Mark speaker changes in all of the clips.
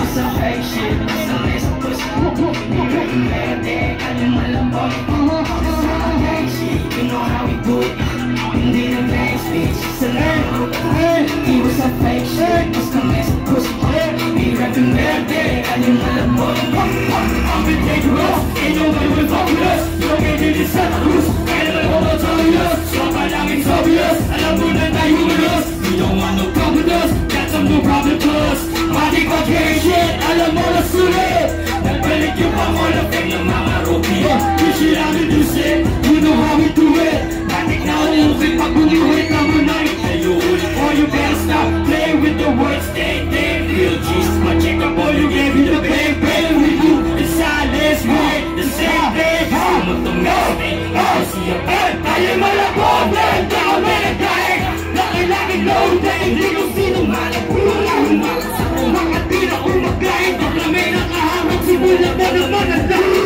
Speaker 1: was a fake shit. Some nice pussy. Verde, kanyang malambot. Fake shit, you know how we do it. Hindi na fake bitch. Sa laro. He was a fake shit. Some nice pussy. He rapping verde, kanyang malambot. I'm been dangerous. Ain't nobody will fuck with us. You don't get it in Santa Cruz. Kaya naman ko notorious. Sopa lang it's obvious. Alam mo na tayo humorous. You don't want no problem with us. Got some no problem plus. Mati ko care shit. Alam mo na sulit. Nagbalik yung pangol effect ng mga rupia. You shit out and do shit. You know how we do it. Matik na umukit pag bumuhit na mo na itayo ulit. Or you better stop playing with the words. They real G's. Ma-check up all you gave me the bang bang. We do in silence. Right the same thing. Some of the mess thing. I see your head. Tayo malabog. Man down, man down. Laki-laki low day. Hindi ko sino malabog. Mga tira umagayin. Bakla may nakahamag. Simulan na naman ang lahat.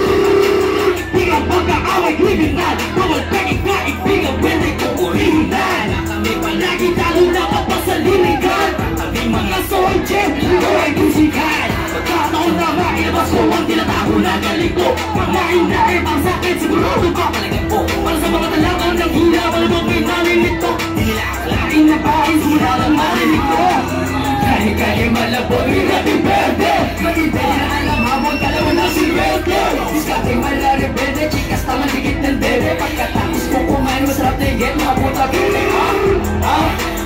Speaker 1: Di ka pagkaaway kriminal. Bawal pagigkain. Biga pwede ko original. Kami palagi talo na kapag sa linigan. Kami mga soldier. Ito ay musikal. Pagkataon na mailabas ko ang tinatago na galing ko. Mga inaib ang sakit. Sigurado ka palagay ko. Para sa mga talagang ng hila. Malabog may nalilit ko. Di nila akalain na bahay. Sila lang marinig ko. Kaya malabog may natin verde. Matintay na alam habang dalawa na silwerte. Diskate malarebede. Chikas taman dikit ng bebe. Pagkatapos ko kumain masarap na higit. Mga puta bebe.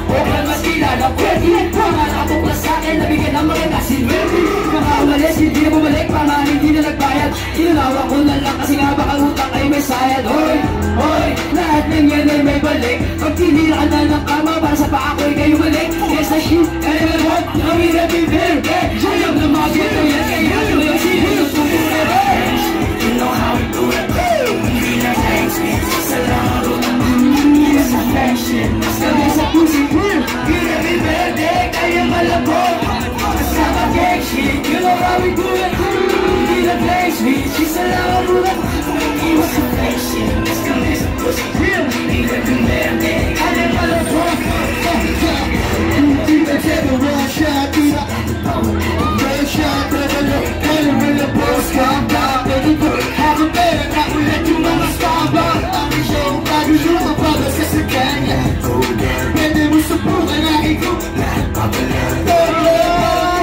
Speaker 1: Huwag mas kilala. Pwede mga nakapuklas sa akin. Nabigyan ng mga nasilwerte. Mga umalis hindi na bumalik. Mga hindi na nagbayad. Inunawa ko na lang kasi nga baka utang ay may sayad. Hoy, hoy, lahat ng yan ay may balik. Pag tinira ka na ng kama para sa paa ko'y kayo balik. Yes na shit, kaya na lahat. Kami na bibirbe. Alam na mga ghetto yan. Kaya tuloy ang sino yung sumurere. You know how we do it. Hindi na thanks me. Sa laro ng yes affection. Mas kami sa pussy. Hindi na bibirbe. Kaya malabog. Kasama gang shit. You know how we do it. Hindi na thanks me. Sa laro ng yes affection. Mas kami sa pussy. Hindi na bibirbe. Kaya malabog. Never one shot, one shot, never when the boss come down. Baby, have a better, not we let you know my star. I'm the show, I do you my brother, sister gang. Go again. When they was supporting, I ain't go.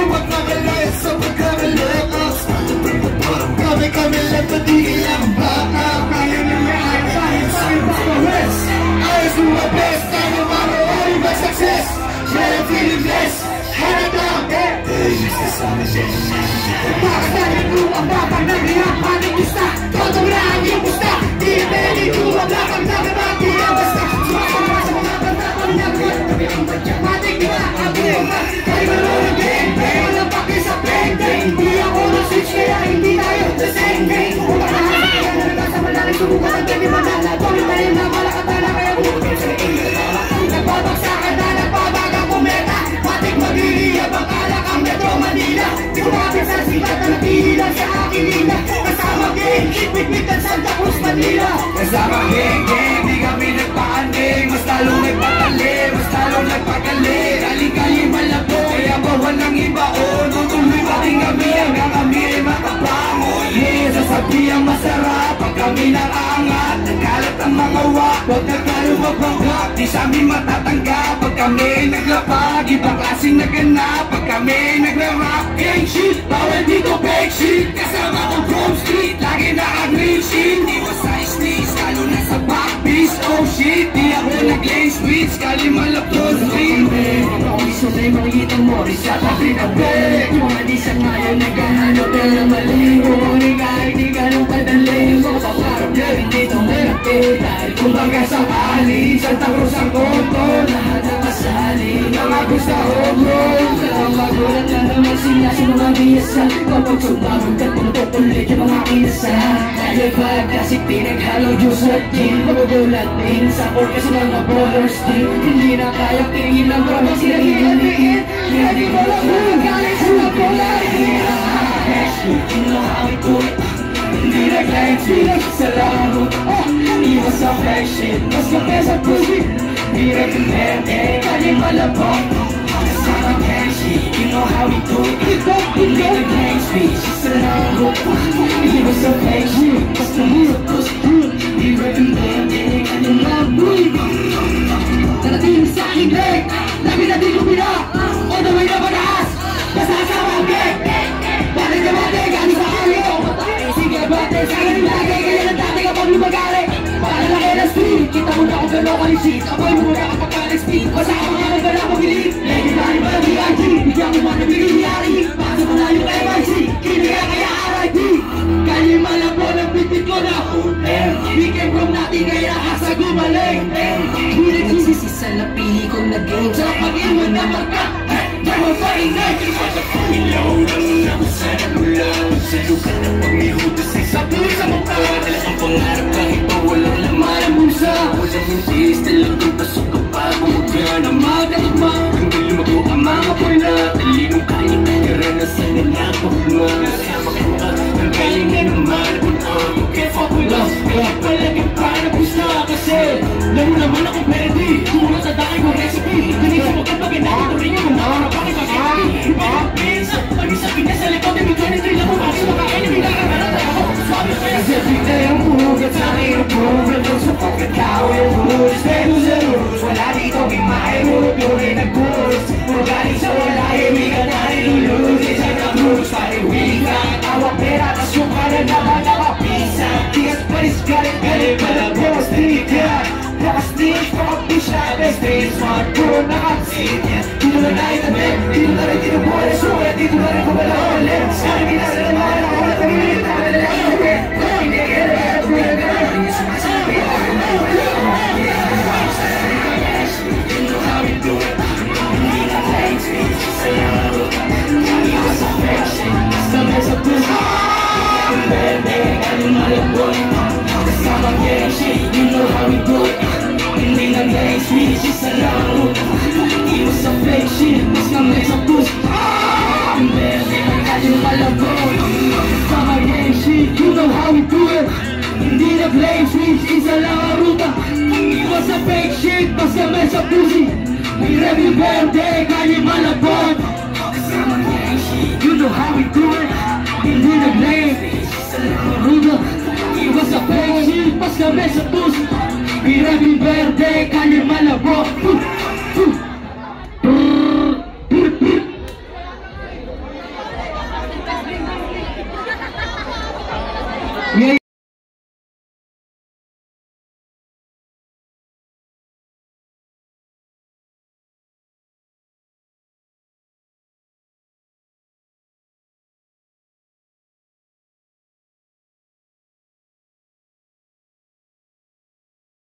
Speaker 1: What never let so we come and let us. Come and let the deal I'm back. I do my best, I know I'm all my success. Yeah, feeling blessed, hand it down. Pakasali ko ang batang nagriyak, panikista. Totoo yung pusta, di pwede ko ang lakang nakabati ang basta. Sumasama sa mga pagkakang nagriyak. Matik na ang buwan, kay marunong game. Walang paki sa plane. Hindi ako na-switch kaya hindi tayo the same game. Umakahan sa kaya na nasa malaking subukan ang pwede manala. Tuloy tayo na malakatala kaya bumutin sa inyo. Nagbabagsakan na nagbabagang kumeta. Matik magliliyab ang alak ang Metro Manila. Di kumapit sa sikat na napili lang sa aking lina. Kasama gang, hit-hit-hit at Santa Cruz, Manila. Kasama gang, di kami nagpa-anding. Mas lalong nagpatali, mas lalong nagpagaling. Aling-aling malabo, kaya bawal ng iba. Tutuloy pa rin kami hanggang kami ay makapango. Yeah, sasabihan masarap pag kami nakaangat. Nagkalat ang mga wak, huwag nagkalumabangga. Di sa amin matatanggap pag kami naglapag. Ibang klaseng naganap pag kami nagra-rap. Gang shit, bawal dito fake shit. Kasama kong Chrome Street, lagi naka-green sheet. Di mo sa sneeze, lalo na sa backpiece. Oh shit, di ako nag-lane switch. Kali malapos street. Ako isunay makikita mo, sa tabi na bed. Yung mga di sa ngayon naghahanap na maligo. Di ganong kadali. Mga paparap na rin dito malapit. Dahil kumbaga sa ali, Santa Cruz ang konto. Lahat na kasali, mga gusto home-road. Ang magulat na naman sila sa mga biyasan. Kapag sumabog ka tumututulit yung mga kinasal. Dahil vibe kasi pinaghalo juice at gin. Magugulat din sa orka sa mga ballers din. Hindi na kaya tingilan pero mag sila hinaliin. Hindi mo lang magaling sa mga polar. You know how we do it. Hindi nag-like sa laro. Iwas sa fake shit. Mas kape sa pussy. Di recommend, kaling malabong. Kasama gang shit. You know how we do it. Hindi na gang speech, isa lang ruta. Hindi ko sa fake shit, basta mura ko sa hood. Di recommend, ka nyo mag-boy. Narating sa aking leg, labi na di lumina. All the way na pataas, basta kasama ang gang. Balik na bate, gano'n sa aliyo. Sige bate, sa akin lagi, kaya ng dati kapag lumagari. Para lang kayo na street, kita mo na kung gano'n kalisik. Apoy mo na kapag ka-next-speak, basta ako nga nang gano'n pag-ilit. Legendary pa ng B.I.G, bigyan mo man na bigyan-yari. Pasa mo na yung MIC, kiniya kaya RIP. Kalima lang po ng bitit ko na weekend from natin kaya asa gumaling. Nagsisisa na pili kong nag-game. Sarap mag-iwan na marka, never fighting next.
Speaker 2: Ilaw lang ako sa nagulang. Sa lugar na pagmihudas ay sabi sa mukha. Dalas ang pangarap kahit pa walang laman ang bulsa. Walang hindi, still ang pasok kapag bumuga na magkatugma. Hanggang lumago ang mga pula. Talinong kaya naranasan na napahunga. Kasama ko ang galing na naman ang okay for love. Kaya palaging pa na pusta kasi laro naman akong pwede. Tulad sa dahil kong recipe. Ganit sa magkapag ito rin yung mga bakit sa safety. Pag-isapin niya sa likod, may 23 lang kung bakit makain, may nakakarata ako. Sabi ko kaya
Speaker 1: every day ang bugat sa akin ang program. Doon sa pagkatao yung rules, pero sa rules wala dito may mairut. Yung rin nag-boost, puro galing sa wala hindi ka na rin-lose. Isang na-cruise, pari-wili ka tawag pera, tas yung kanan naman nakapisa. Tigas palis galit pala boss, tiga naka-stage, naka-push na best-stage. Smartphone, naka-sit yan. Dito na naitabi, dito na rin tinubuhan na sugat. Dito na rin kumala ulit. Sa akin ginasa na mga nakawala pag-ilit na kanila lang ulit. Hindi ka na rin at pula ka na rin yung sumasabi. You know how we do it. Hindi na plain speech, sayo. Hindi ko sa fashion, basta may sa puso. Ang bebe, anong malabot. Kasama gang shit, you know how we do it. Hindi na gang speech, isa lang. Hindi ko sa fake shit, basta may sa puso. Ang bebe, anong malabot. Kasama gang shit, you know how we do it. Hindi na gang speech, isa lang ang ruta. Hindi ko sa fake shit, basta may sa puso. May review verde, kanya malabot. Kasama gang shit, you know how we do it. Hindi na gang speech, isa lang ang ruta. Iwas sa fake shit, basta may sa puso. May review verde, kanya malabot.